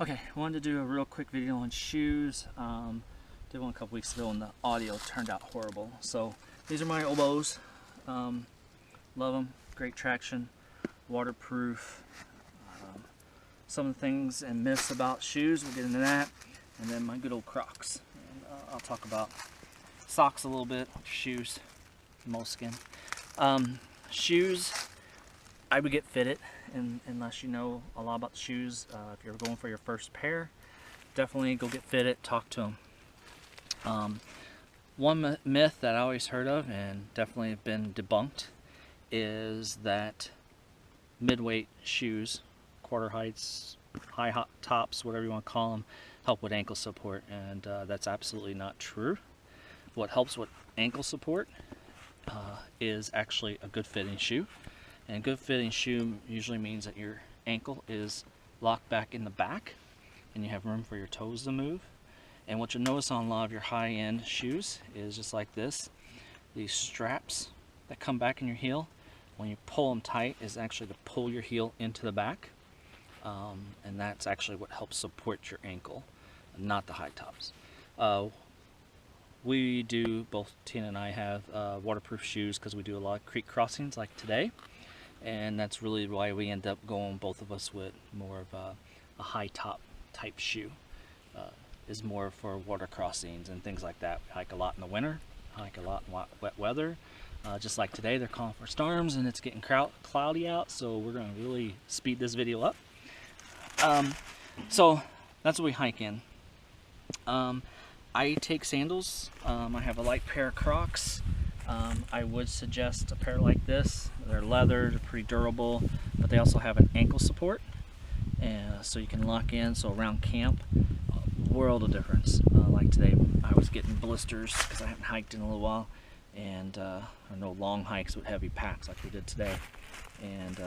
Okay, I wanted to do a real quick video on shoes. Did one a couple weeks ago and the audio turned out horrible. So these are my oboes. Love them, great traction, waterproof. Some of the things and myths about shoes, we'll get into that. And then my good old Crocs. And, I'll talk about socks a little bit, shoes, moleskin. Shoes, I would get fitted unless you know a lot about the shoes. If you're going for your first pair, definitely go get fitted, talk to them. One myth that I always heard of and definitely have been debunked is that mid-weight shoes, quarter heights, high tops, whatever you want to call them, help with ankle support, and that's absolutely not true. What helps with ankle support is actually a good fitting shoe. And a good fitting shoe usually means that your ankle is locked back in the back and you have room for your toes to move. And what you'll notice on a lot of your high-end shoes is just like this. These straps that come back in your heel, when you pull them tight, is actually to pull your heel into the back. And that's actually what helps support your ankle, not the high tops. We do, both Tina and I have waterproof shoes because we do a lot of creek crossings like today. And that's really why we end up going, both of us, with more of a high top type shoe. Is more for water crossings and things like that. We hike a lot in the winter, hike a lot in wet weather. Just like today, they're calling for storms and it's getting cloudy out, so we're going to really speed this video up. So that's what we hike in. I take sandals. I have a light pair of Crocs. I would suggest a pair like this. They're leather, they're pretty durable, but they also have an ankle support, and so you can lock in. So around camp, world of difference. Like today, I was getting blisters because I haven't hiked in a little while, and no long hikes with heavy packs like we did today, and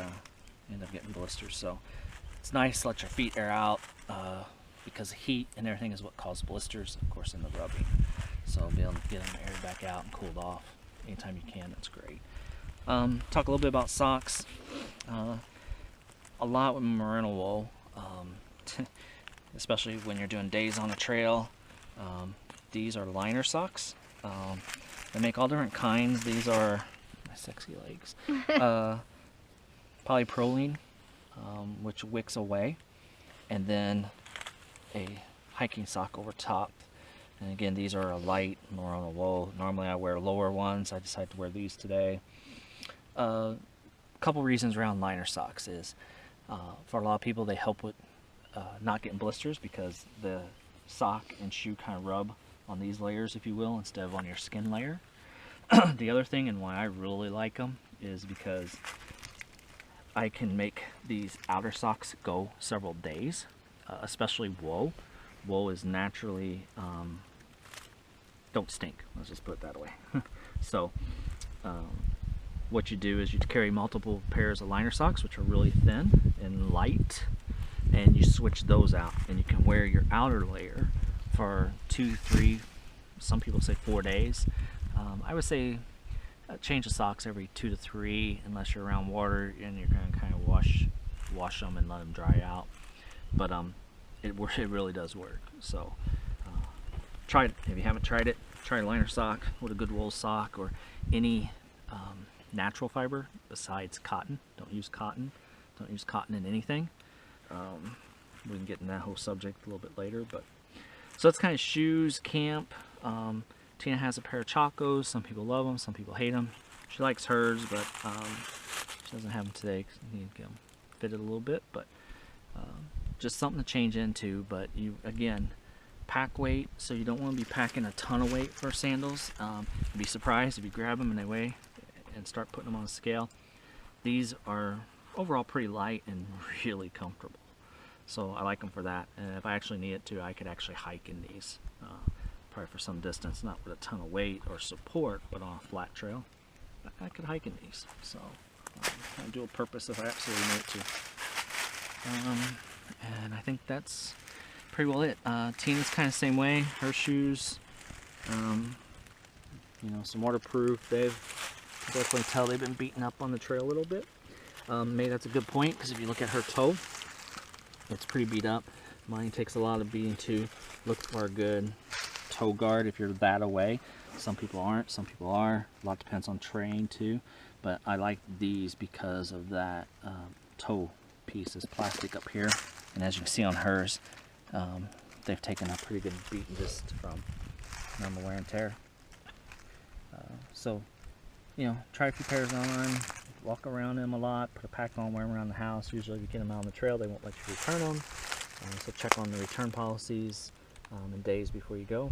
end up getting blisters. So it's nice to let your feet air out because heat and everything is what causes blisters, of course, in the rubbing. So be able to get them aired back out and cooled off anytime you can. That's great. Talk a little bit about socks. A lot with merino wool, especially when you're doing days on a trail. These are liner socks. They make all different kinds. These are my sexy legs. Polypropylene, which wicks away, and then a hiking sock over top. And again, these are a light merino wool. Normally I wear lower ones. I decided to wear these today. A couple reasons around liner socks is for a lot of people, they help with not getting blisters because the sock and shoe kind of rub on these layers, if you will, instead of on your skin layer. The other thing, and why I really like them, is because I can make these outer socks go several days, especially wool. Wool is naturally don't stink, let's just put it that way. So what you do is you carry multiple pairs of liner socks, which are really thin and light, and you switch those out, and you can wear your outer layer for 2, 3, some people say 4 days. I would say change the socks every 2 to 3, unless you're around water and you're going to kind of wash them and let them dry out. But it really does work. So try it. If you haven't tried it, try a liner sock with a good wool sock or any natural fiber besides cotton. Don't use cotton. Don't use cotton in anything. We can get in that whole subject a little bit later. But so that's kind of shoes, camp. Tina has a pair of Chacos. Some people love them, some people hate them. She likes hers, but she doesn't have them today because you need to get them fitted a little bit. But just something to change into. But you, again, pack weight, so you don't want to be packing a ton of weight for sandals. You'd be surprised if you grab them and they weigh and start putting them on a scale. These are overall pretty light and really comfortable. So I like them for that. And if I actually need it to, I could actually hike in these. Probably for some distance, not with a ton of weight or support, but on a flat trail, I could hike in these. So I'll do a purpose if I absolutely need to. And I think that's pretty well it. Tina's kind of the same way. Her shoes, you know, some waterproof. They've definitely tell they've been beaten up on the trail a little bit. Maybe that's a good point, because if you look at her toe, it's pretty beat up. Mine takes a lot of beating too. Look for a good toe guard if you're that away. Some people aren't, some people are. A lot depends on terrain too. But I like these because of that toe piece is plastic up here. And as you can see on hers, they've taken a pretty good beating just from normal wear and tear. So, you know, try a few pairs on, walk around them a lot, put a pack on, wear them around the house. Usually if you get them out on the trail, they won't let you return them. So check on the return policies and days before you go.